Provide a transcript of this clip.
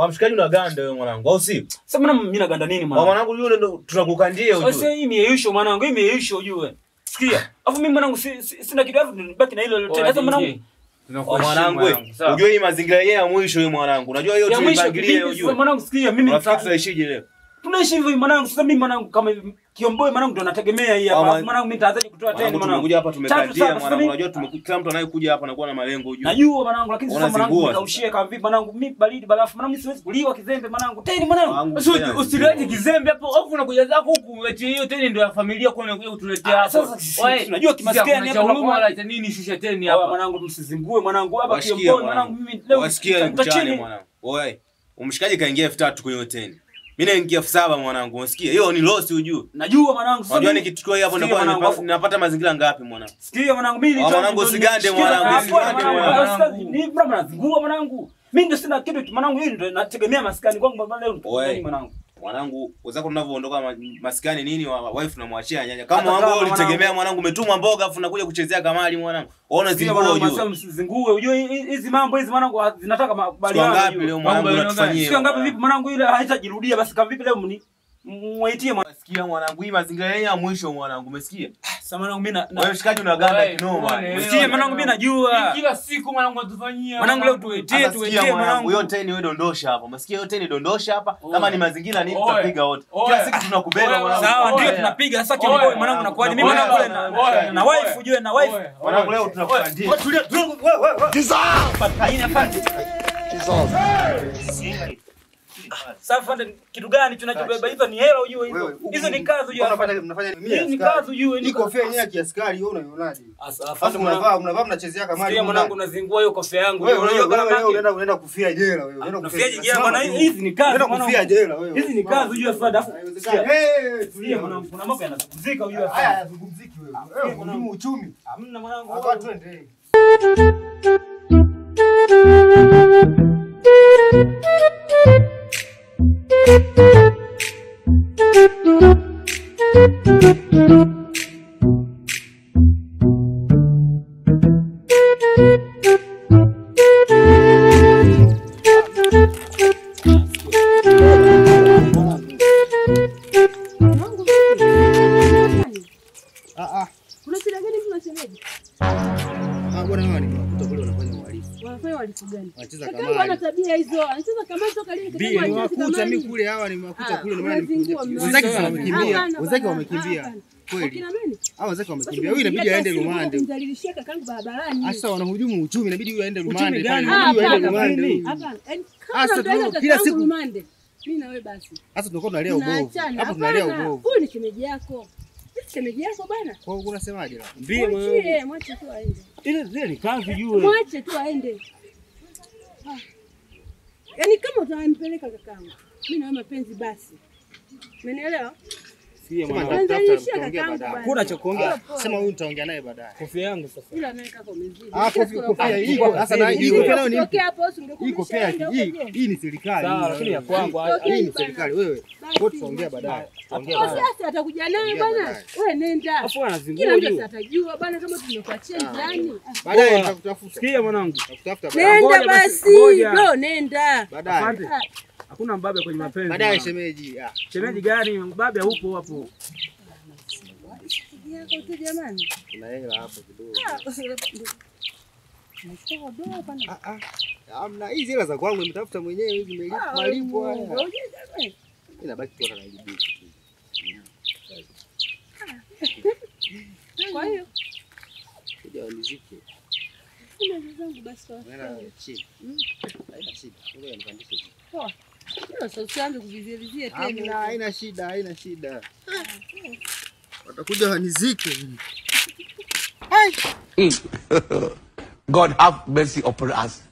Wamshikaji unaganda wewe mwanangu, au si? Sasa mwanangu mimi naganda nini mwanangu? Mwanangu yule ndo tunakukandia ujue. Sasa hii imeyeyusho mwanangu, hii imeyeyusho ujue. Sikia. Alafu mimi mwanangu sina kitu hapo nibaki na hilo lote. Sasa mwanangu mwanangu unajua hii mazingira yenyewe ya mwisho wewe mwanangu. Unajua hiyo tulipangilia ujue. Mwanangu sikia mimi tunaishije leo? Tunaishi hivyo mwanangu. Sasa mimi mwanangu kama Kiomboi mwanangu ndo nategemea hii hapa. Mwanangu mimi nitaanzaje kutoa tena mwanangu? Tumekuja hapa tumekandia mwanangu. Unajua kila mtu anayekuja hapa anakuwa na malengo ujue. Najua mwanangu lakini sasa mwanangu nikaushie kama vipi mwanangu mimi baridi balafu mwanangu mimi siwezi kuliwa kizembe mwanangu. Teni mwanangu. Usilete kizembe hapo. Alafu unakuja zako huku eti hiyo teni ndio ya familia kwa unakuja kutuletea hapa. Sasa unajua kimaskani hapa huruma wala nini shusha teni hapa. Mwanangu msizingue mwanangu hapa Kiomboi mwanangu mimi leo wasikia mchani mwanangu. Oye. Umshikaji kaingia 3000 kwenye teni. Mimi naingia 7000 mwanangu, unasikia? Hiyo ni loss ujue. Najua mwanangu. Unajua nikichukua hapo napata mazingira ngapi mwanangu? Sikia mwanangu mimi nitoa. Mwanangu usigande mwanangu, usigande mwanangu. Ni brother nazingua mwanangu. Mimi ndio sina kitu mwanangu, hii ndio nategemea maskani kwangu baba leo nini mwanangu. Mwanangu, wazako tunavyoondoka maskani nini wife tunamwachia nyanya. Kama wangu ulitegemea mwanangu umetumwa mboga afu unakuja kuchezea kamali mwanangu. Waona zingua ujue. Sasa msizingue ujue hizi mambo hizi mwanangu zinataka makubaliano. Ngapi leo mwanangu unatufanyia? Sikia ngapi vipi mwanangu ile haitajirudia basi kama vipi leo mwaitie mwanangu. Sikia mwanangu hii mazingira yenyewe ya mwisho mwanangu umesikia? Sasa mwanangu mimi na wewe mshikaji unaganda kinoma. Umesikia mwanangu mimi najua. Kila siku mwanangu atufanyia. Mwanangu leo tuetie mwanangu. Yote ni wewe dondosha hapa. Umesikia yote ni dondosha hapa. Kama ni mazingira nini tutapiga wote. Kila siku tunakubeba mwanangu. Sawa ndio tunapiga sasa Kiomboi mwanangu nakuaje mimi mwanangu na wife ujue na wife. Mwanangu leo tunakukandia. Tulia wewe. Sasa kitu gani tunachobeba hizo ni hela ujue hizo. Hizo ni kazi ujue. Mnafanya mimi ni kazi ujue. Ni kofia yenyewe ya kiaskari wewe unaionaje? Sasa mnavaa mnachezea kama hiyo mwanangu unazingua hiyo kofia yangu. Unajua kama unaenda kufia jela wewe. Unaenda kufia jela bwana hizi ni kazi mwanangu. Unaenda kufia jela wewe. Hizi ni kazi ujue Fred afu. Tulia mwanangu kuna mambo yanazungumzika ujue. Haya yazungumziki wewe. Wewe mwanangu uchumi. Hamna mwanangu. Hapa twende. Kuna shida gani mtu anasemaje? Bwana hawa ni makuta kule wanafanya uhalifu. Wanafanya uhalifu gani? Wanacheza kama wana tabia hizo. Anacheza kama toka lini kidogo ni makuta mimi kule hawa ni makuta kule ndio maana wenzake wamekimbia. Kweli. Kina nani? Hao wenzake wamekimbia. Huyu inabidi aende rumande. Kumdhalilishia kakangu barabarani. Sasa wanahujumu uchumi inabidi huyu aende rumande. Uchumi gani? Huyu aende rumande. Hapana. Sasa kila siku rumande. Mimi na wewe basi. Sasa tunakuwa tunalia ubovu. Hapo tunalia ubovu. Huyu ni shemeji yako. Shemeji yako bana. Kwa hiyo unasemaje la? Mbie mwache tu aende. Ile ni kazi jue. Mwache tu aende. Yaani kama utampeleka kakangu. Mimi na mapenzi basi. Umenielewa? Siye mwanangu. Kuna cha kuongea. Sema huyu nitaongea naye baadaye. Kofia yangu sasa. Ila naye kaka umezidi. Kofia hii sasa na hii kofia leo ni tokea hapo usingekuwa. Hii kofia hii ni serikali. Sawa lakini ya kwangu hii ni serikali wewe. Kwa tutaongea baadaye. Sasa atakuja naye bwana. Wewe nenda. Afu anazingua. Kila mtu atajua bwana kama tumekuachia njiani. Baadaye nitakutafuta. Sikia mwanangu. Nakutafuta baadaye. Nenda basi. Bro nenda. Baadaye. Hakuna mbabe kwenye mapenzi. Baadaye shemeji. Shemeji gani? Mbabe upo hapo. Yako tu jamani. Kuna hela hapo kidogo. Hamna hizi hela za kwangu nimetafuta mwenyewe hizi malipo haya. Inabaki tu na hizi. Kwa hiyo kuja nizike. Kuna zangu basi kwa. Nenda chini. Haina shida. Ngoja nipandishe. Poa. Sasa usianze kuvizia tena. Haina shida, haina shida. Watakuja wanizike. God have mercy upon us.